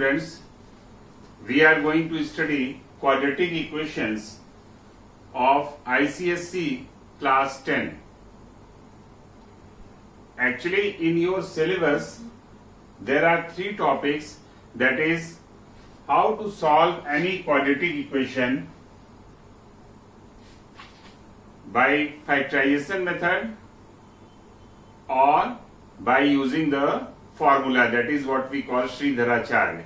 students, we are going to study quadratic equations of ICSE class 10. Actually, in your syllabus, there are three topics, that is, how to solve any quadratic equation by factorization method or by using the formula, that is what we call Sridharacharya.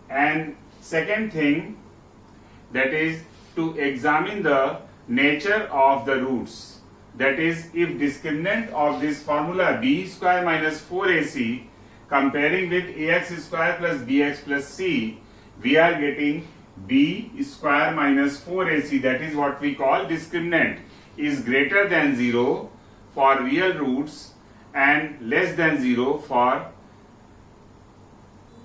And second thing, that is to examine the nature of the roots. That is, if discriminant of this formula b square minus 4ac comparing with ax square plus bx plus c, we are getting b square minus 4ac, that is what we call discriminant, is greater than 0 for real roots and less than 0 for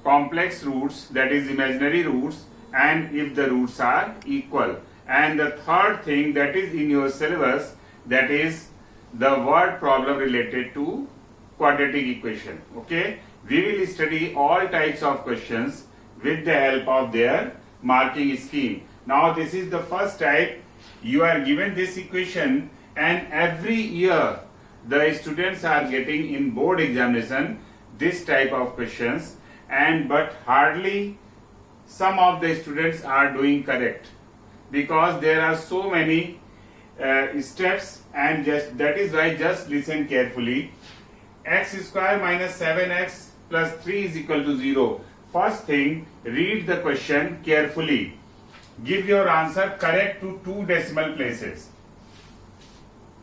complex roots, that is imaginary roots, and if the roots are equal. And the third thing that is in your syllabus, that is the word problem related to quadratic equation. Okay, we will study all types of questions with the help of their marking scheme. Now this is the first type. You are given this equation, and every year the students are getting in board examination this type of questions, and but hardly some of the students are doing correct, because there are so many steps, and just that is why just listen carefully. X square minus 7x plus 3 is equal to 0. First thing, read the question carefully. Give your answer correct to 2 decimal places.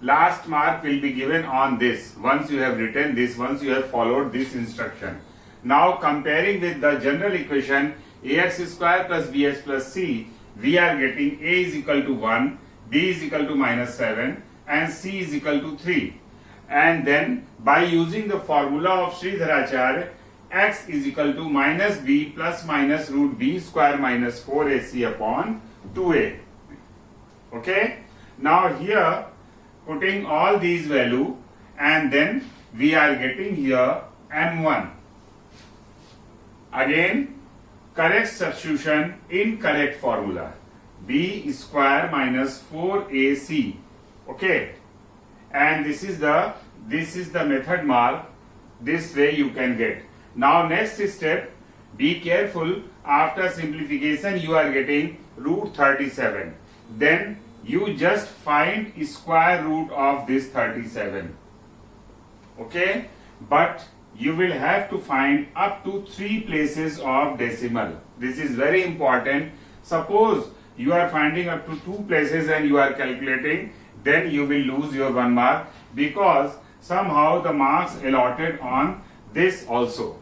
Last mark will be given on this once you have written this, once you have followed this instruction. Now comparing with the general equation ax square plus bx plus c, we are getting a is equal to 1, b is equal to minus 7 and c is equal to 3. And then by using the formula of Sridharacharya, x is equal to minus b plus minus root b square minus 4ac upon 2a. Okay. Now here putting all these value, and then we are getting here m1. Again correct substitution in correct formula, b square minus 4ac. Okay, and this is the method mark. This way you can get. Now next step, be careful. After simplification you are getting root 37. Then you just find square root of this 37. Okay, but you will have to find up to 3 places of decimal. This is very important. Suppose you are finding up to 2 places and you are calculating, then you will lose your 1 mark, because somehow the marks allotted on this also.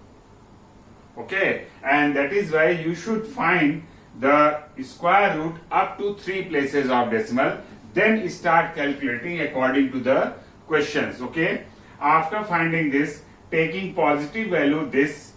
Okay, and that is why you should find the square root up to 3 places of decimal, then start calculating according to the questions. Okay, after finding this, taking positive value this,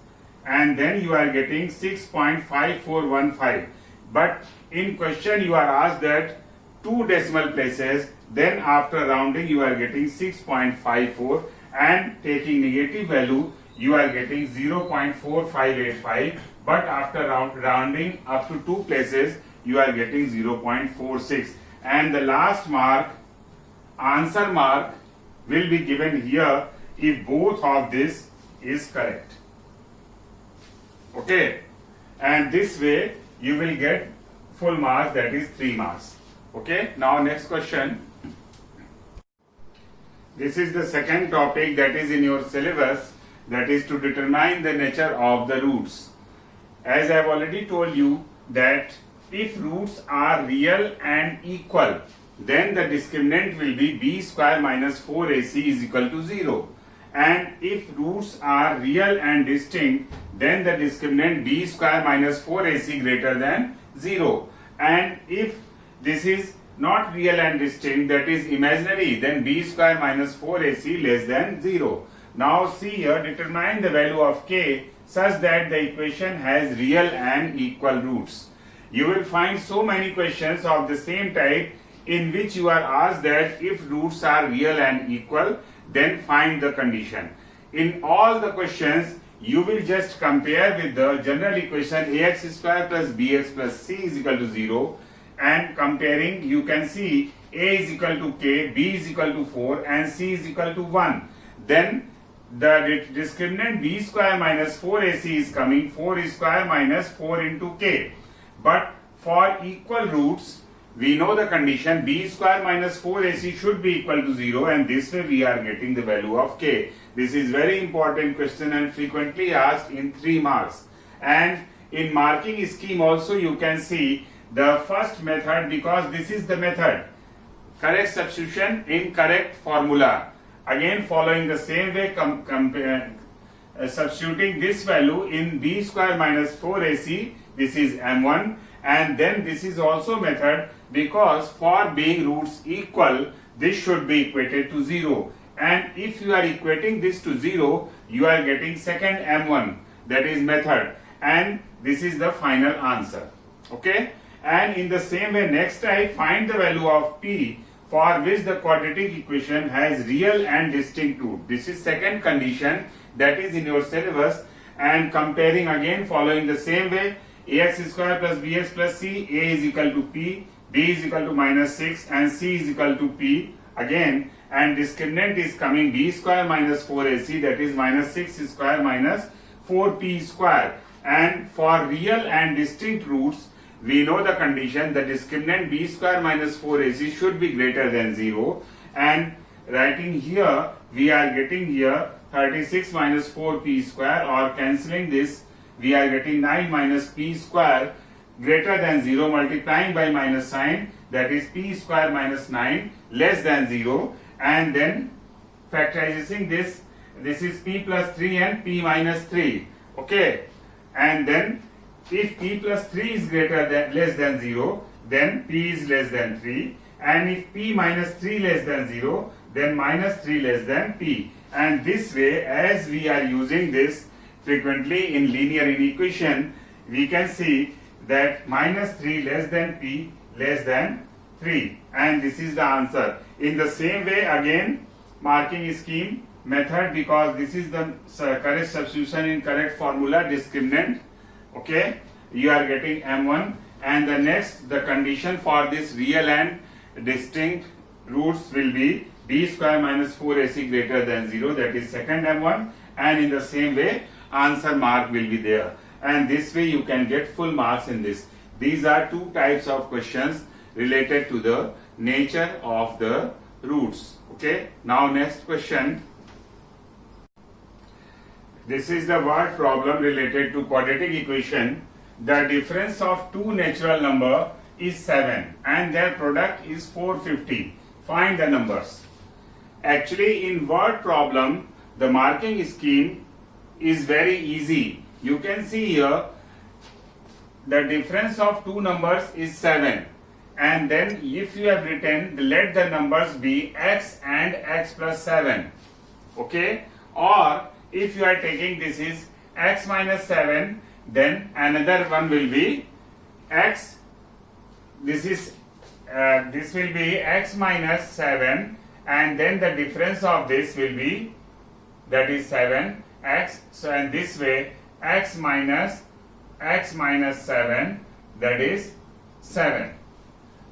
and then you are getting 6.5415. But in question you are asked that 2 decimal places, then after rounding you are getting 6.54, and taking negative value you are getting 0.4585, but after rounding up to 2 places you are getting 0.46, and the last mark, answer mark, will be given here if both of this is correct. Okay, and this way you will get full marks, that is 3 marks. Okay, now next question. This is the second topic that is in your syllabus, that is to determine the nature of the roots. As I have already told you that if roots are real and equal, then the discriminant will be b square minus 4ac is equal to 0. And if roots are real and distinct, then the discriminant b square minus 4ac greater than 0. And if this is not real and distinct, that is imaginary, then b square minus 4ac less than 0. Now see here, determine the value of k such that the equation has real and equal roots. You will find so many questions of the same type in which you are asked that if roots are real and equal, then find the condition. In all the questions you will just compare with the general equation ax square plus bx plus c is equal to 0, and comparing you can see a is equal to k, b is equal to 4 and c is equal to 1. Then the discriminant b square minus 4ac is coming 4 square minus 4 into k. But for equal roots, we know the condition b square minus 4ac should be equal to 0, and this way we are getting the value of k. This is very important question and frequently asked in 3 marks. And in marking scheme also you can see the first method, because this is the method. Correct substitution in correct formula. Again following the same way, substituting this value in b square minus 4ac, this is m1, and then this is also method, because for being roots equal this should be equated to 0, and if you are equating this to 0 you are getting second m1, that is method, and this is the final answer. Okay, and in the same way next type, find the value of p for which the quadratic equation has real and distinct root. This is second condition that is in your syllabus, and comparing again following the same way, ax square plus bx plus c, a is equal to p, b is equal to minus 6 and c is equal to p again, and discriminant is coming b square minus 4ac, that is minus 6 square minus 4p square. And for real and distinct roots, we know the condition, the discriminant b square minus 4ac should be greater than 0, and writing here we are getting here 36 minus 4p square, or cancelling this we are getting 9 minus p square greater than 0, multiplying by minus sign, that is p square minus 9 less than 0, and then factorizing this is p plus 3 and p minus 3. Okay, and then if p plus 3 is greater than less than 0, then p is less than 3, and if p minus 3 less than 0, then minus 3 less than p. And this way, as we are using this frequently in linear inequation, we can see that minus 3 less than p less than 3, and this is the answer. In the same way again, marking scheme method, because this is the correct substitution in correct formula, discriminant. Okay, you are getting m1, and the next, the condition for this real and distinct roots will be b square minus 4ac greater than 0, that is second m1, and in the same way answer mark will be there, and this way you can get full marks in this. These are two types of questions related to the nature of the roots. Okay, now next question. This is the word problem related to quadratic equation. The difference of two natural number is 7 and their product is 450. Find the numbers. Actually, in word problem, the marking scheme is very easy. You can see here the difference of two numbers is 7, and then if you have written, let the numbers be x and x plus 7. Okay, or if you are taking this is x minus 7, then another one will be x, this will be x minus 7, and then the difference of this will be, that is 7 x, so and this way x minus 7, that is 7,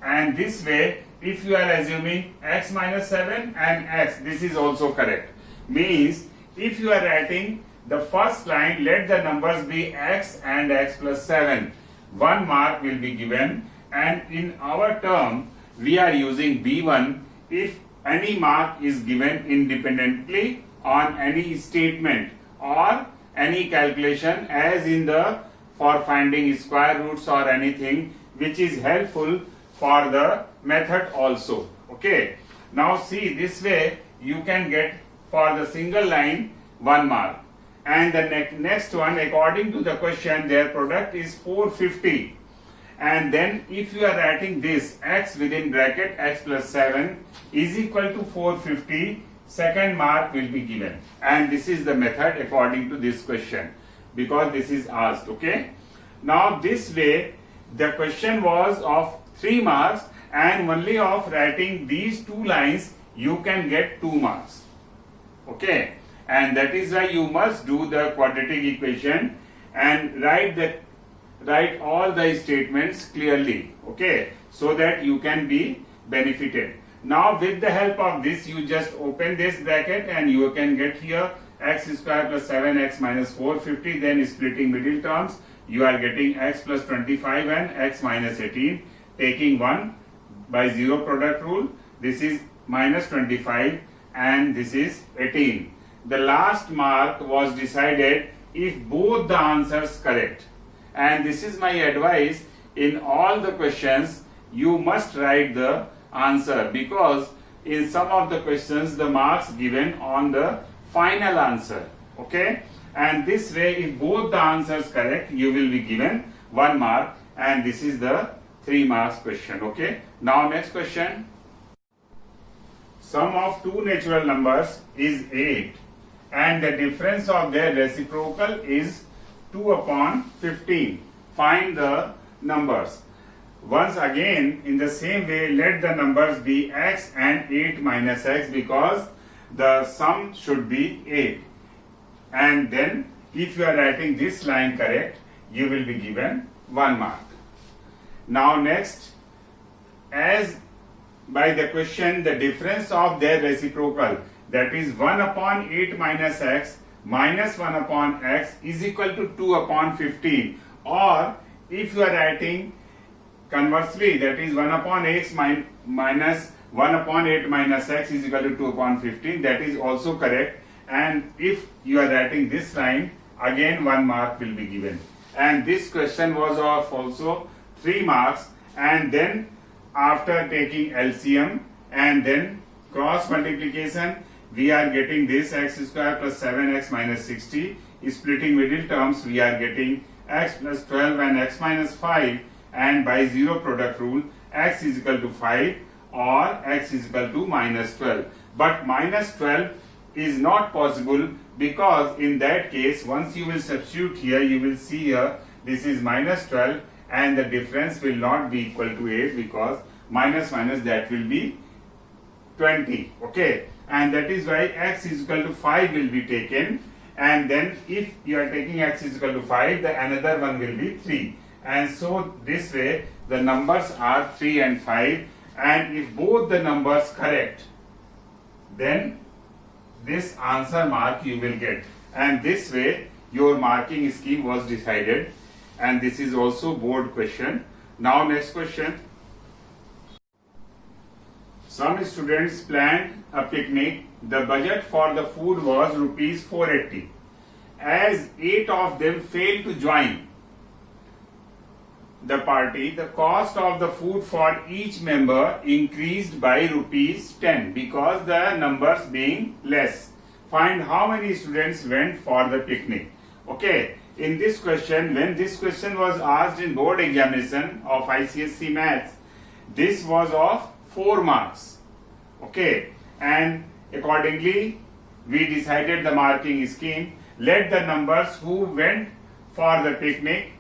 and this way if you are assuming x minus 7 and x, this is also correct. Means if you are writing the first line, let the numbers be x and x plus 7, 1 mark will be given, and in our term we are using b1 if any mark is given independently on any statement or any calculation, as in the for finding square roots or anything, which is helpful for the method also. Okay, now see, this way you can get for the single line 1 mark, and the next one, according to the question, their product is 450, and then if you are writing this x within bracket x plus 7 is equal to 450, second mark will be given, and this is the method according to this question, because this is asked. Okay, now this way the question was of 3 marks, and only of writing these two lines you can get 2 marks. Okay, and that is why you must do the quadratic equation and write all the statements clearly, okay, so that you can be benefited. Now with the help of this, you just open this bracket and you can get here x square plus 7x minus 450, then splitting middle terms, you are getting x plus 25 and x minus 18, taking 1 by 0 product rule, this is minus 25 and this is 18. The last mark was decided if both the answers correct, and this is my advice in all the questions, you must write the answer, because in some of the questions the marks given on the final answer, okay, and this way if both the answers correct you will be given 1 mark, and this is the 3 marks question, okay. Now next question. Sum of two natural numbers is 8 and the difference of their reciprocal is 2 upon 15. Find the numbers. Once again, in the same way, let the numbers be x and 8 minus x, because the sum should be 8. And then, if you are writing this line correct, you will be given 1 mark. Now next, as by the question, the difference of their reciprocal, that is 1 upon 8 minus x minus 1 upon x is equal to 2 upon 15, or if you are writing conversely, that is 1 upon x minus 1 upon 8 minus x is equal to 2 upon 15, that is also correct. And if you are writing this line, again 1 mark will be given. And this question was of also 3 marks, and then after taking LCM and then cross multiplication, we are getting this x square plus 7x minus 60. Splitting middle terms, we are getting x plus 12 and x minus 5, and by 0 product rule, x is equal to 5 or x is equal to minus 12. But minus 12 is not possible, because in that case, once you will substitute here, you will see here this is minus 12 and the difference will not be equal to 8, because minus that will be 20, okay, and that is why x is equal to 5 will be taken, and then if you are taking x is equal to 5, the another one will be 3, and so this way the numbers are 3 and 5, and if both the numbers correct, then this answer mark you will get, and this way your marking scheme was decided, and this is also board question. Now next question. Some students planned a picnic. The budget for the food was rupees 480. As 8 of them failed to join the party, the cost of the food for each member increased by rupees 10, because the numbers being less. Find how many students went for the picnic. Okay, in this question, when this question was asked in board examination of ICSE Maths, this was of 4 marks. Okay, and accordingly we decided the marking scheme. Let the numbers who went for the picnic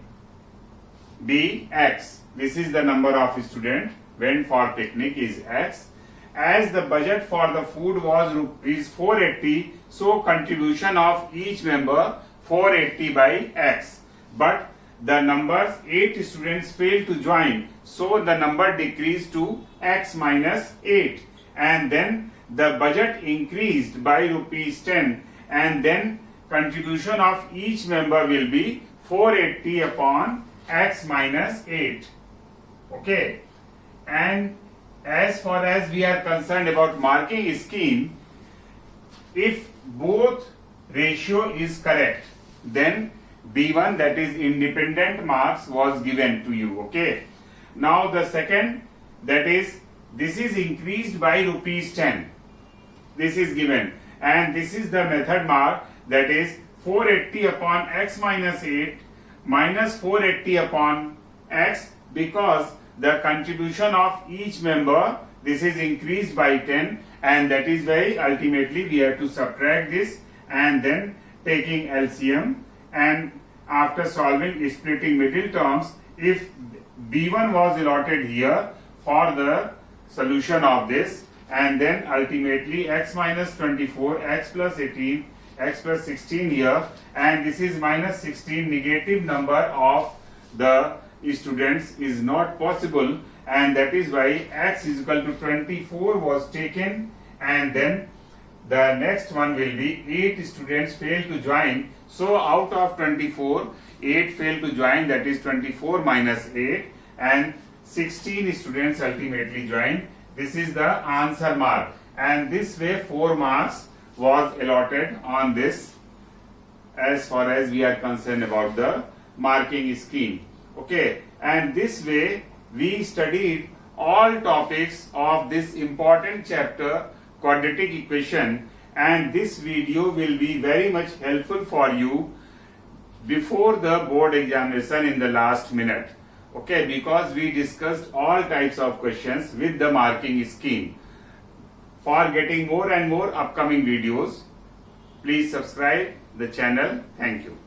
be x. This is the number of students went for picnic is x. As the budget for the food was rupees 480, so contribution of each member 480 by x. But the numbers 8 students failed to join, so the number decreased to x minus 8, and then the budget increased by rupees 10, and then contribution of each member will be 480 upon x minus 8. Okay, and as far as we are concerned about marking scheme, if both ratio is correct, then B1, that is independent marks, was given to you. Okay, now the second, that is this is increased by rupees 10, this is given, and this is the method mark, that is 480 upon x minus 8 minus 480 upon x, because the contribution of each member, this is increased by 10, and that is why ultimately we have to subtract this, and then taking LCM, and after solving splitting middle terms, if B1 was allotted here for the solution of this, and then ultimately x minus 24, x plus 18, x plus 16 here, and this is minus 16. Negative number of the students is not possible, and that is why x is equal to 24 was taken, and then the next one will be 8 students failed to join. So out of 24, 8 failed to join, that is 24 minus 8, and 16 students ultimately joined. This is the answer mark, and this way 4 marks was allotted on this as far as we are concerned about the marking scheme. Okay, and this way we studied all topics of this important chapter, quadratic equation, and this video will be very much helpful for you before the board examination in the last minute. Okay, because we discussed all types of questions with the marking scheme. For getting more and more upcoming videos, please subscribe the channel. Thank you.